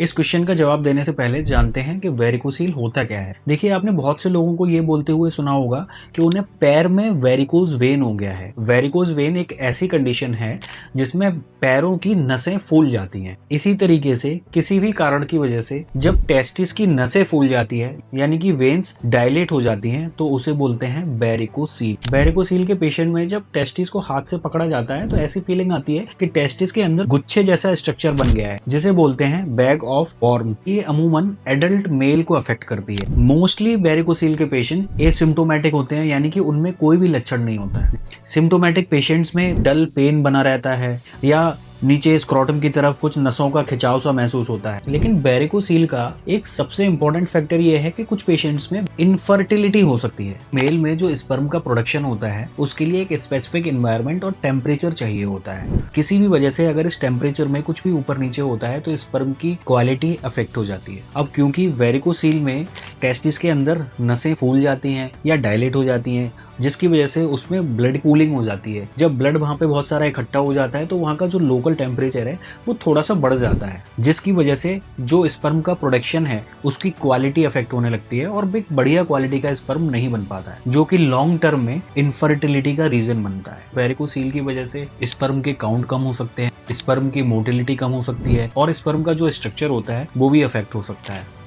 इस क्वेश्चन का जवाब देने से पहले जानते हैं कि वेरिकोसील होता क्या है। देखिए, आपने बहुत से लोगों को ये बोलते हुए सुना होगा कि उन्हें पैर में वेरिकोज वेन हो गया है। वेरिकोज वेन एक ऐसी कंडीशन है जिसमें पैरों की नसें फूल जाती हैं। इसी तरीके से किसी भी कारण की वजह से जब टेस्टिस की नसें फूल जाती है यानी कि वेन्स डायलेट हो जाती हैं तो उसे बोलते हैं वेरिकोसील। वेरिकोसील के पेशेंट में जब टेस्टिस को हाथ से पकड़ा जाता है तो ऐसी फीलिंग आती है कि टेस्टिस के अंदर गुच्छे जैसा स्ट्रक्चर बन गया है, जिसे बोलते हैं बैग ऑफ वॉर्म। ये अमूमन एडल्ट मेल को अफेक्ट करती है। मोस्टली वेरिकोसील के पेशेंट एसिम्प्टोमेटिक होते हैं, यानी कि उनमें कोई भी लक्षण नहीं होता है। सिम्प्टोमेटिक पेशेंट्स में डल पेन बना रहता है या नीचे स्क्रोटम की तरफ कुछ नसों का खिंचाव सा महसूस होता है। लेकिन वेरिकोसील का एक सबसे इंपॉर्टेंट फैक्टर ये है कि कुछ पेशेंट्स में इनफर्टिलिटी हो सकती है। मेल में जो स्पर्म का प्रोडक्शन होता है उसके लिए एक स्पेसिफिक एनवायरनमेंट और टेम्परेचर चाहिए होता है। किसी भी वजह से अगर इस टेम्परेचर में कुछ भी ऊपर नीचे होता है तो स्पर्म की क्वालिटी अफेक्ट हो जाती है। अब क्योंकि वेरिकोसील में टेस्टिस के अंदर नसें फूल जाती हैं या डायलेट हो जाती हैं, जिसकी वजह से उसमें ब्लड कूलिंग हो जाती है। जब ब्लड वहां पे बहुत सारा इकट्ठा हो जाता है तो वहां का जो लोकल टेम्परेचर है वो थोड़ा सा बढ़ जाता है, जिसकी वजह से जो स्पर्म का प्रोडक्शन है उसकी क्वालिटी अफेक्ट होने लगती है और एक बढ़िया क्वालिटी का स्पर्म नहीं बन पाता है, जो कि लॉन्ग टर्म में इनफर्टिलिटी का रीजन बनता है। वेरिकोसील की वजह से स्पर्म के काउंट कम हो सकते हैं, स्पर्म की मोटिलिटी कम हो सकती है और स्पर्म का जो स्ट्रक्चर होता है वो भी अफेक्ट हो सकता है।